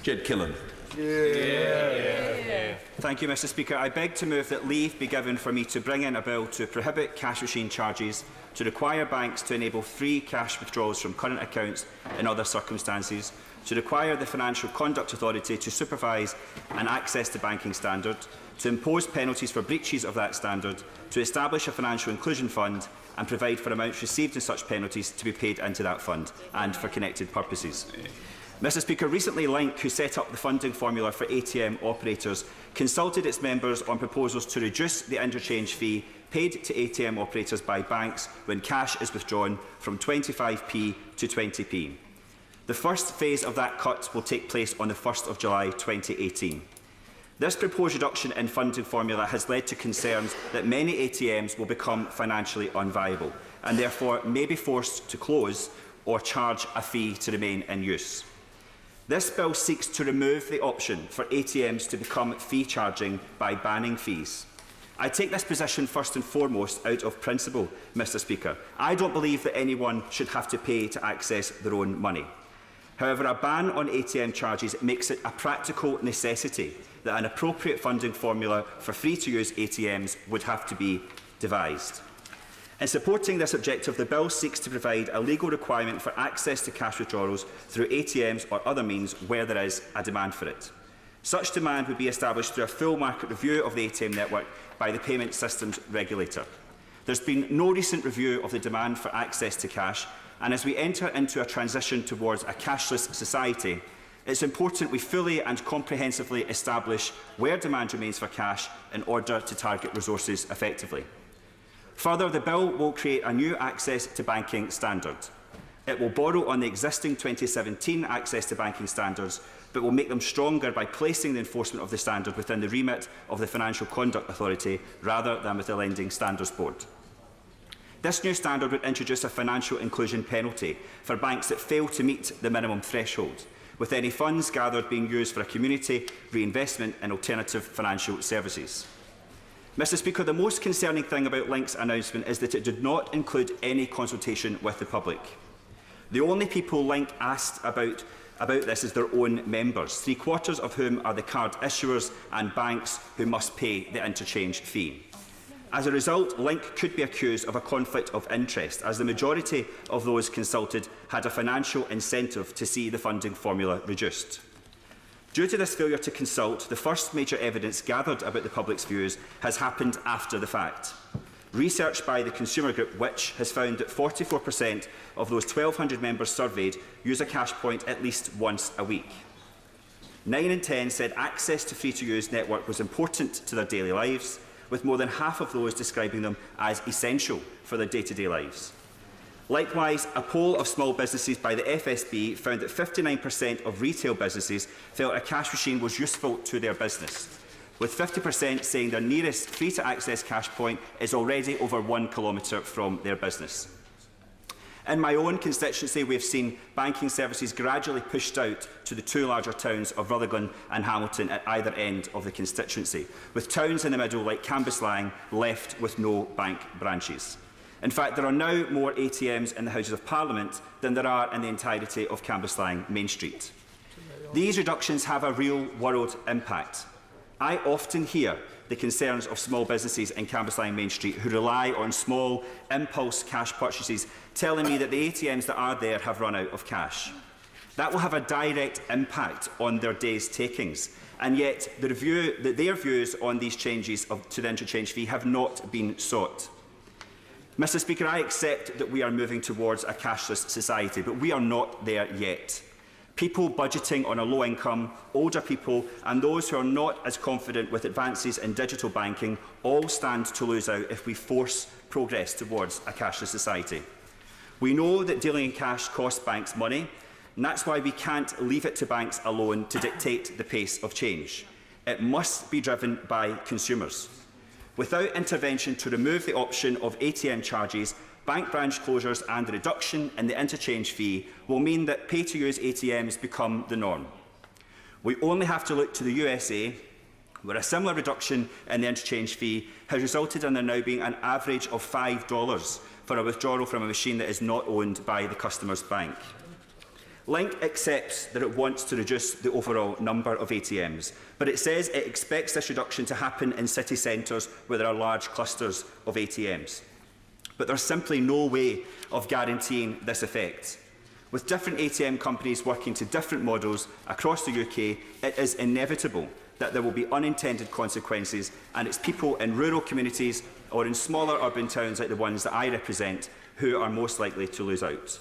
Jed Killen. Thank you, Mr Speaker. I beg to move that leave be given for me to bring in a bill to prohibit cash machine charges, to require banks to enable free cash withdrawals from current accounts in other circumstances, to require the Financial Conduct Authority to supervise an access to banking standard, to impose penalties for breaches of that standard, to establish a financial inclusion fund and provide for amounts received in such penalties to be paid into that fund and for connected purposes. Mr Speaker, recently Link, who set up the funding formula for ATM operators, consulted its members on proposals to reduce the interchange fee paid to ATM operators by banks when cash is withdrawn from 25p to 20p. The first phase of that cut will take place on the 1st of July 2018. This proposed reduction in funding formula has led to concerns that many ATMs will become financially unviable and therefore may be forced to close or charge a fee to remain in use. This bill seeks to remove the option for ATMs to become fee charging by banning fees. I take this position first and foremost out of principle, Mr Speaker. I don't believe that anyone should have to pay to access their own money. However, a ban on ATM charges makes it a practical necessity that an appropriate funding formula for free-to-use ATMs would have to be devised. In supporting this objective, the bill seeks to provide a legal requirement for access to cash withdrawals through ATMs or other means where there is a demand for it. Such demand would be established through a full market review of the ATM network by the Payment Systems Regulator. There has been no recent review of the demand for access to cash, and as we enter into a transition towards a cashless society, it is important we fully and comprehensively establish where demand remains for cash in order to target resources effectively. Further, the bill will create a new access to banking standard. It will borrow on the existing 2017 access to banking standards, but will make them stronger by placing the enforcement of the standard within the remit of the Financial Conduct Authority rather than with the Lending Standards Board. This new standard would introduce a financial inclusion penalty for banks that fail to meet the minimum threshold, with any funds gathered being used for a community reinvestment in alternative financial services. Mr Speaker, the most concerning thing about Link's announcement is that it did not include any consultation with the public. The only people Link asked about this is their own members, 3/4 of whom are the card issuers and banks who must pay the interchange fee. As a result, Link could be accused of a conflict of interest, as the majority of those consulted had a financial incentive to see the funding formula reduced. Due to this failure to consult, the first major evidence gathered about the public's views has happened after the fact. Research by the consumer group Which has found that 44% of those 1,200 members surveyed use a cash point at least once a week. 9 in 10 said access to free-to-use network was important to their daily lives, with more than half of those describing them as essential for their day-to-day lives. Likewise, a poll of small businesses by the FSB found that 59% of retail businesses felt a cash machine was useful to their business, with 50% saying their nearest free-to-access cash point is already over 1 kilometre from their business. In my own constituency, we have seen banking services gradually pushed out to the 2 larger towns of Rutherglen and Hamilton at either end of the constituency, with towns in the middle like Cambuslang left with no bank branches. In fact, there are now more ATMs in the Houses of Parliament than there are in the entirety of Cambuslang Main Street. These reductions have a real-world impact. I often hear the concerns of small businesses in Cambuslang Main Street who rely on small impulse cash purchases, telling me that the ATMs that are there have run out of cash. That will have a direct impact on their day's takings, and yet their views on these changes to the interchange fee have not been sought. Mr Speaker, I accept that we are moving towards a cashless society, but we are not there yet. People budgeting on a low income, older people and those who are not as confident with advances in digital banking all stand to lose out if we force progress towards a cashless society. We know that dealing in cash costs banks money, and that's why we can't leave it to banks alone to dictate the pace of change. It must be driven by consumers. Without intervention to remove the option of ATM charges, bank branch closures and the reduction in the interchange fee will mean that pay-to-use ATMs become the norm. We only have to look to the USA, where a similar reduction in the interchange fee has resulted in there now being an average of $5 for a withdrawal from a machine that is not owned by the customer's bank. Link accepts that it wants to reduce the overall number of ATMs, but it says it expects this reduction to happen in city centres where there are large clusters of ATMs. But there's simply no way of guaranteeing this effect. With different ATM companies working to different models across the UK, it is inevitable that there will be unintended consequences, and it's people in rural communities or in smaller urban towns like the ones that I represent who are most likely to lose out.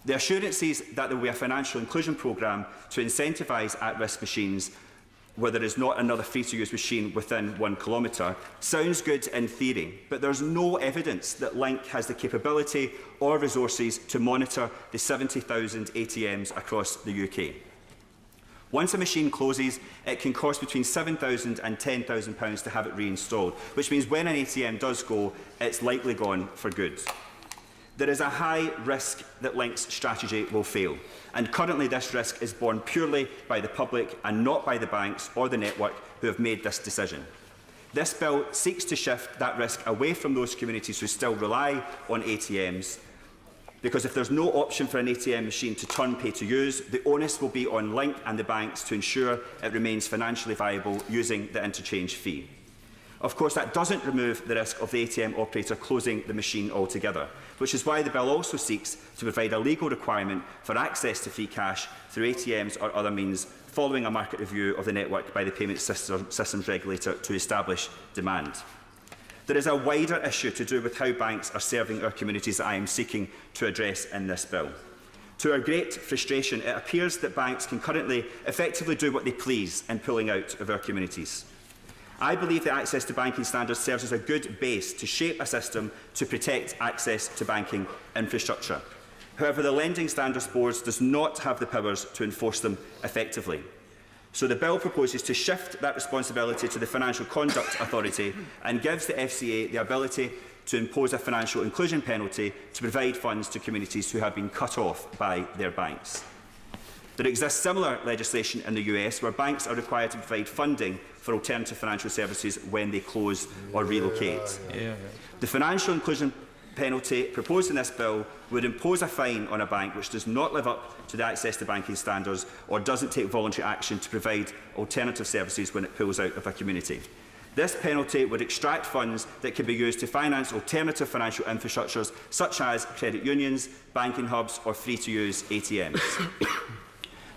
The assurances that there will be a financial inclusion programme to incentivise at-risk machines where there is not another free-to-use machine within 1 kilometre sounds good in theory, but there is no evidence that Link has the capability or resources to monitor the 70,000 ATMs across the UK. Once a machine closes, it can cost between £7,000 and £10,000 to have it reinstalled, which means when an ATM does go, it's likely gone for good. There is a high risk that Link's strategy will fail, and currently this risk is borne purely by the public and not by the banks or the network who have made this decision. This bill seeks to shift that risk away from those communities who still rely on ATMs, because if there's no option for an ATM machine to turn pay-to-use, the onus will be on Link and the banks to ensure it remains financially viable using the interchange fee. Of course, that doesn't remove the risk of the ATM operator closing the machine altogether, which is why the bill also seeks to provide a legal requirement for access to free cash through ATMs or other means, following a market review of the network by the Payment Systems Regulator to establish demand. There is a wider issue to do with how banks are serving our communities that I am seeking to address in this bill. To our great frustration, it appears that banks can currently effectively do what they please in pulling out of our communities. I believe that access to banking standards serves as a good base to shape a system to protect access to banking infrastructure. However, the Lending Standards Board does not have the powers to enforce them effectively. So the bill proposes to shift that responsibility to the Financial Conduct Authority and gives the FCA the ability to impose a financial inclusion penalty to provide funds to communities who have been cut off by their banks. There exists similar legislation in the US where banks are required to provide funding for alternative financial services when they close or relocate. The financial inclusion penalty proposed in this bill would impose a fine on a bank which does not live up to the access to banking standards or doesn't take voluntary action to provide alternative services when it pulls out of a community. This penalty would extract funds that can be used to finance alternative financial infrastructures such as credit unions, banking hubs or free-to-use ATMs.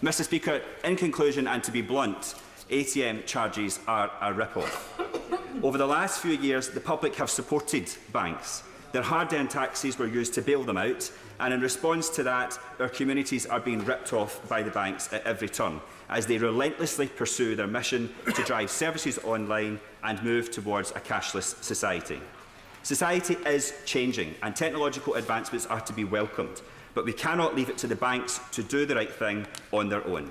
Mr Speaker, in conclusion, and to be blunt, ATM charges are a rip-off. Over the last few years, the public have supported banks. Their hard-earned taxes were used to bail them out, and in response to that, our communities are being ripped off by the banks at every turn, as they relentlessly pursue their mission to drive services online and move towards a cashless society. Society is changing, and technological advancements are to be welcomed, but we cannot leave it to the banks to do the right thing on their own.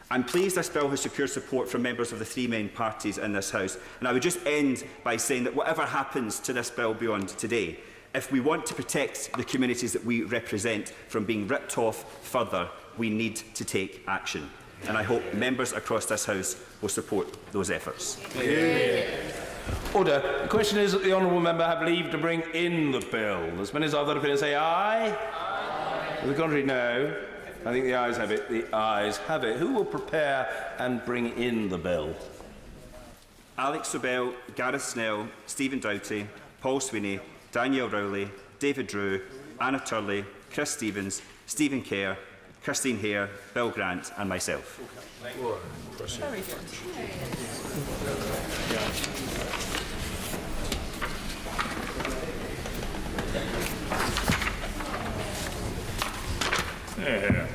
I'm pleased this bill has secured support from members of the three main parties in this House, and I would just end by saying that whatever happens to this bill beyond today, if we want to protect the communities that we represent from being ripped off further, we need to take action. And I hope members across this House will support those efforts. Order. The question is that the honourable member have leave to bring in the bill. As many as other opinions say aye. Aye. To the contrary, no. I think the ayes have it. The ayes have it. Who will prepare and bring in the bill? Alex Sobel, Gareth Snell, Stephen Doughty, Paul Sweeney, Danielle Rowley, David Drew, Anna Turley, Chris Stevens, Stephen Kerr, Christine Hare, Bill Grant and myself. Very good. Yeah.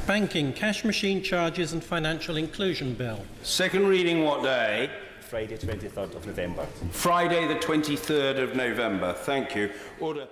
Banking, cash machine charges and financial inclusion bill. Second reading what day? Friday, 23rd of November. Friday the 23rd of November. Thank you. Order.